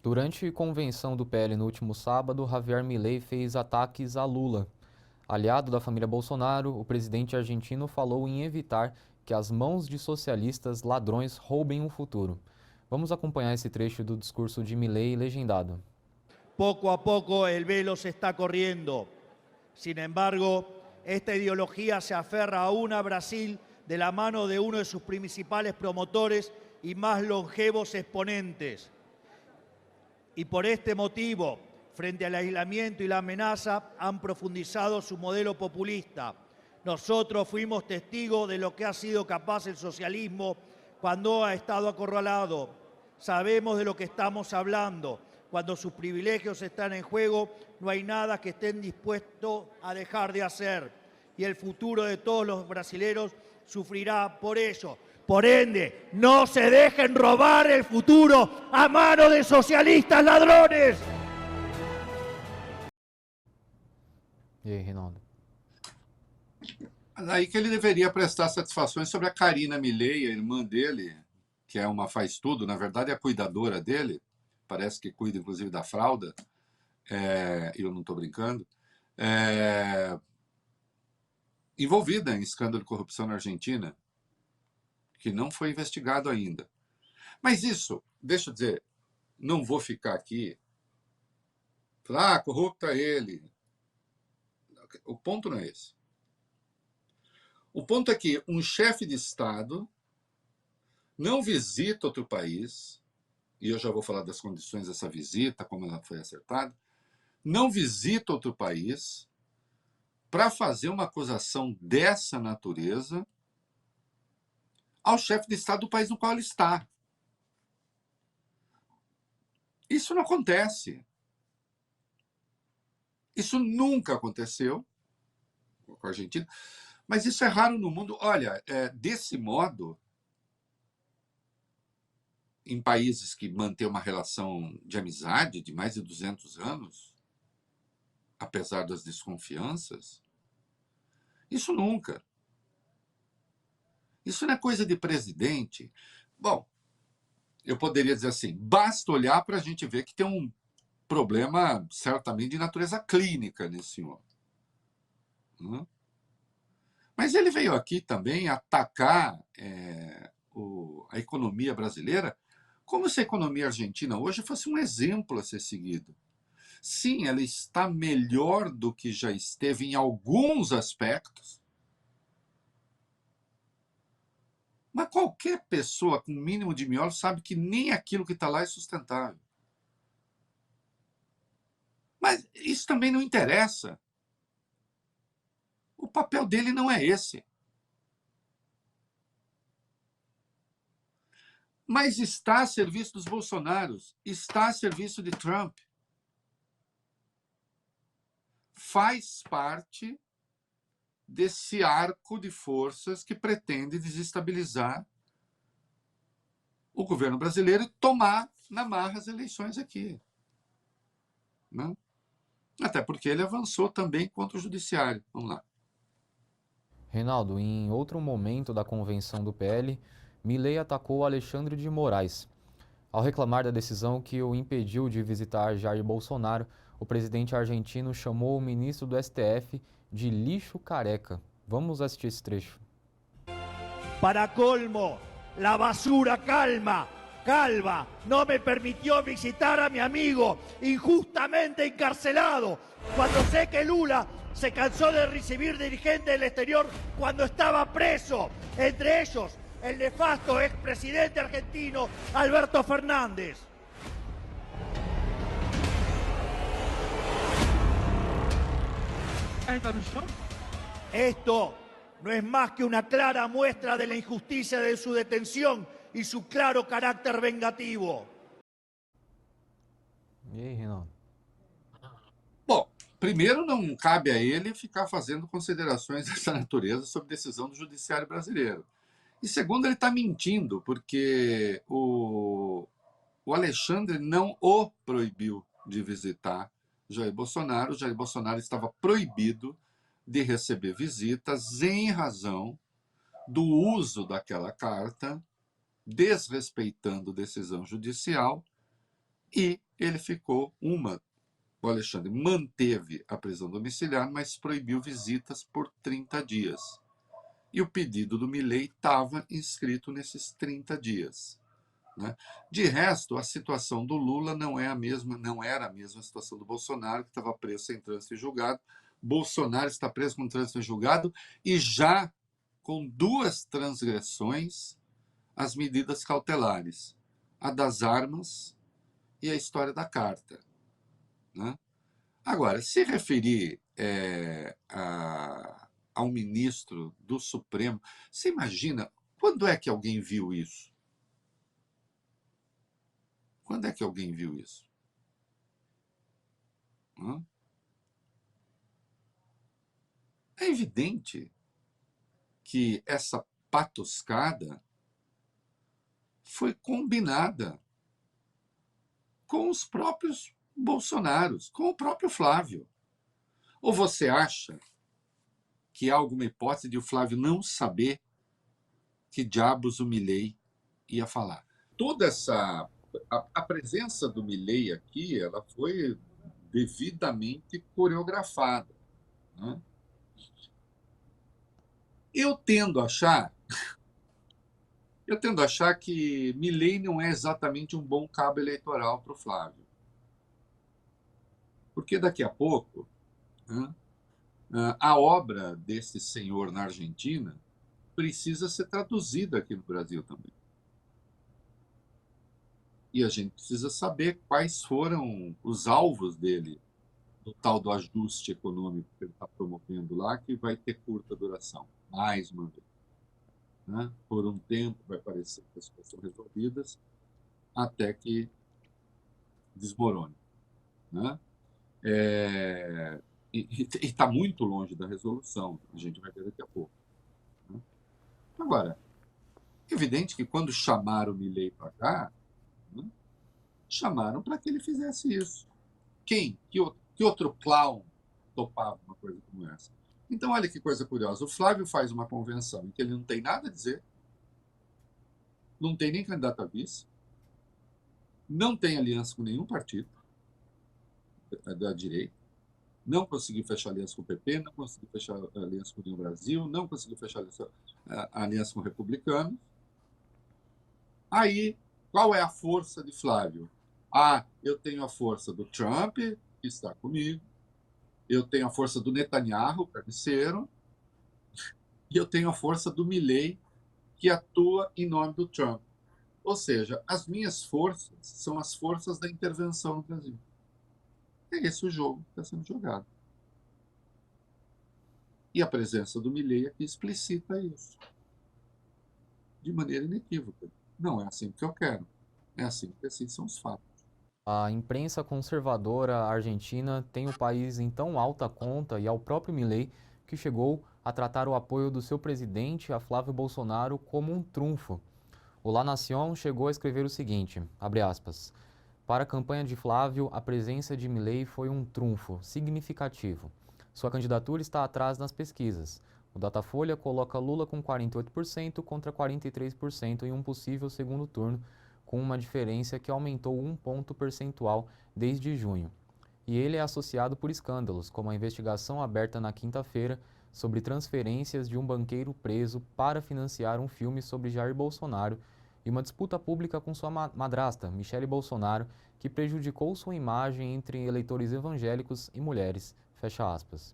Durante convenção do PL no último sábado, Javier Milei fez ataques a Lula. Aliado da família Bolsonaro, o presidente argentino falou em evitar que as mãos de socialistas ladrões roubem o futuro. Vamos acompanhar esse trecho do discurso de Milei legendado. Poco a poco el velo se está corriendo. Sin embargo, esta ideología se aferra aún a Brasil de la mano de uno de sus principales promotores y más longevos exponentes. Y por este motivo, frente al aislamiento y la amenaza, han profundizado su modelo populista. Nosotros fuimos testigos de lo que ha sido capaz el socialismo cuando ha estado acorralado. Sabemos de lo que estamos hablando. Cuando sus privilegios están en juego, no hay nada que estén dispuestos a dejar de hacer. Y el futuro de todos los brasileros sufrirá por ello. Por ende, no se dejen robar el futuro a mano de socialistas ladrones. E aí, Reinaldo? Aí que ele deveria prestar satisfações sobre a Karina Milei, a irmã dele, que é uma faz-tudo, na verdade é a cuidadora dele, parece que cuida inclusive da fralda, eu não estou brincando, envolvida em escândalo de corrupção na Argentina, que não foi investigado ainda. Mas isso, deixa eu dizer, não vou ficar aqui, falar, corrupto é ele. O ponto não é esse. O ponto é que um chefe de Estado não visita outro país, e eu já vou falar das condições dessa visita, como ela foi acertada, não visita outro país para fazer uma acusação dessa natureza ao chefe de Estado do país no qual ele está. Isso não acontece. Isso nunca aconteceu com a Argentina, mas isso é raro no mundo. Olha, desse modo, em países que mantêm uma relação de amizade de mais de 200 anos, apesar das desconfianças, isso nunca. Isso não é coisa de presidente. Bom, eu poderia dizer assim, basta olhar para a gente ver que tem um problema certamente de natureza clínica nesse senhor. Mas ele veio aqui também atacar a economia brasileira como se a economia argentina hoje fosse um exemplo a ser seguido. Sim, ela está melhor do que já esteve em alguns aspectos, mas qualquer pessoa com o mínimo de miolo sabe que nem aquilo que está lá é sustentável. Mas isso também não interessa. O papel dele não é esse. Mas está a serviço dos Bolsonaros, está a serviço de Trump. Faz parte desse arco de forças que pretende desestabilizar o governo brasileiro e tomar na marra as eleições aqui. Não? Até porque ele avançou também contra o judiciário. Vamos lá. Reinaldo, em outro momento da convenção do PL, Milei atacou Alexandre de Moraes. Ao reclamar da decisão que o impediu de visitar Jair Bolsonaro, o presidente argentino chamou o ministro do STF de lixo careca. Vamos assistir esse trecho. Para colmo, la basura calva no me permitió visitar a mi amigo injustamente encarcelado, cuando sé que Lula se cansó de recibir dirigentes del exterior cuando estaba preso, entre ellos el nefasto expresidente argentino Alberto Fernández. Esto no es más que una clara muestra de la injusticia de su detención y su claro carácter vengativo. E aí, Reinaldo? Bom, primeiro não cabe a ele ficar fazendo considerações dessa natureza sobre decisão do judiciário brasileiro. E segundo, ele está mentindo, porque o Alexandre não o proibiu de visitar Jair Bolsonaro. Jair Bolsonaro estava proibido de receber visitas em razão do uso daquela carta, desrespeitando decisão judicial, E ele ficou o Alexandre manteve a prisão domiciliar, mas proibiu visitas por 30 dias. E o pedido do Milei estava inscrito nesses 30 dias. Né? De resto, a situação do Lula não era a mesma situação do Bolsonaro, que estava preso sem trânsito e julgado. Bolsonaro está preso com trânsito e julgado e já com 2 transgressões às medidas cautelares, a das armas e a história da carta. Né? Agora, se referir ao ministro do Supremo, você imagina quando é que alguém viu isso? Quando é que alguém viu isso? Hã? É evidente que essa patuscada foi combinada com os próprios Bolsonaros, com o próprio Flávio. Ou você acha que há alguma hipótese de o Flávio não saber que diabos o Milei ia falar? Toda essa a presença do Milei aqui, ela foi devidamente coreografada. Né? Eu tendo a achar que Milei não é exatamente um bom cabo eleitoral para o Flávio. Porque daqui a pouco, né, a obra desse senhor na Argentina precisa ser traduzida aqui no Brasil também. E a gente precisa saber quais foram os alvos dele, do tal do ajuste econômico que ele está promovendo lá, que vai ter curta duração, mais uma vez. Né? Por um tempo vai parecer que as coisas são resolvidas, até que desmorone. Né? E está muito longe da resolução, a gente vai ver daqui a pouco. Né? Agora, é evidente que quando chamaram o Milei para cá, né, chamaram para que ele fizesse isso. Quem? Que outro clown topava uma coisa como essa? Então, olha que coisa curiosa. O Flávio faz uma convenção em que ele não tem nada a dizer, não tem nem candidato a vice, não tem aliança com nenhum partido da direita, não conseguiu fechar aliança com o PP, não conseguiu fechar aliança com o União Brasil, não conseguiu fechar aliança com o Republicano. Aí, qual é a força de Flávio? Eu tenho a força do Trump, que está comigo, eu tenho a força do Netanyahu, o carniceiro, e eu tenho a força do Milei, que atua em nome do Trump. Ou seja, as minhas forças são as forças da intervenção no Brasil. É esse o jogo que está sendo jogado. E a presença do Milei aqui explicita isso. De maneira inequívoca. Não é assim que eu quero. É assim que assim são os fatos. A imprensa conservadora argentina tem o país em tão alta conta e ao próprio Milei que chegou a tratar o apoio do seu presidente, a Flávio Bolsonaro, como um trunfo. O La Nación chegou a escrever o seguinte, abre aspas, para a campanha de Flávio, a presença de Milei foi um trunfo significativo. Sua candidatura está atrás nas pesquisas. O Datafolha coloca Lula com 48% contra 43% em um possível segundo turno, com uma diferença que aumentou 1 ponto percentual desde junho. E ele é associado por escândalos, como a investigação aberta na quinta-feira sobre transferências de um banqueiro preso para financiar um filme sobre Jair Bolsonaro e uma disputa pública com sua madrasta, Michele Bolsonaro, que prejudicou sua imagem entre eleitores evangélicos e mulheres, fecha aspas.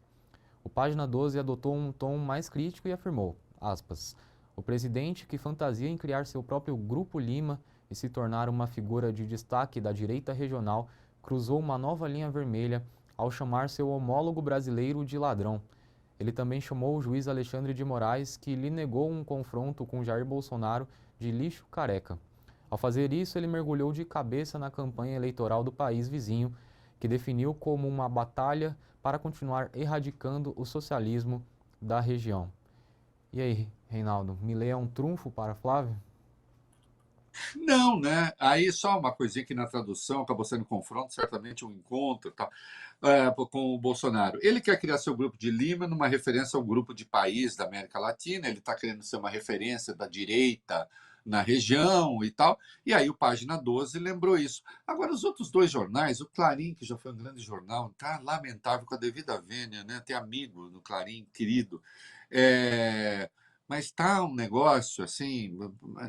O Página 12 adotou um tom mais crítico e afirmou, aspas, o presidente que fantasia em criar seu próprio Grupo Lima e se tornar uma figura de destaque da direita regional, cruzou uma nova linha vermelha ao chamar seu homólogo brasileiro de ladrão. Ele também chamou o juiz Alexandre de Moraes, que lhe negou um confronto com Jair Bolsonaro, de lixo careca. Ao fazer isso, ele mergulhou de cabeça na campanha eleitoral do país vizinho, que definiu como uma batalha para continuar erradicando o socialismo da região. E aí, Reinaldo, Milei é um trunfo para Flávio? Não, né? Aí só uma coisinha que na tradução acabou sendo um confronto, certamente um encontro tal, com o Bolsonaro. Ele quer criar seu grupo de Lima numa referência ao grupo de país da América Latina, ele está querendo ser uma referência da direita na região e tal. E aí o Página 12 lembrou isso. Agora, os outros dois jornais, o Clarim, que já foi um grande jornal, tá lamentável, com a devida vênia, né? Tem amigo no Clarim, querido. Mas tá um negócio assim,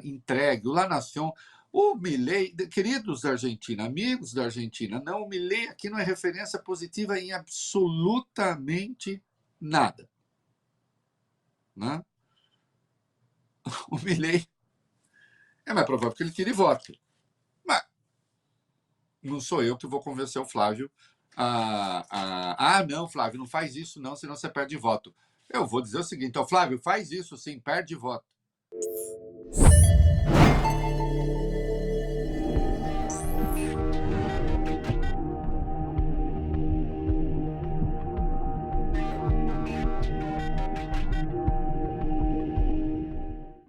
entregue. O La Nación, o Milei, queridos da Argentina, amigos da Argentina, não, o Milei aqui não é referência positiva em absolutamente nada. Né? O Milei é mais provável que ele tire voto. Mas não sou eu que vou convencer o Flávio não, Flávio, não faz isso não, senão você perde voto. Eu vou dizer o seguinte, Flávio, faz isso sim, perde voto.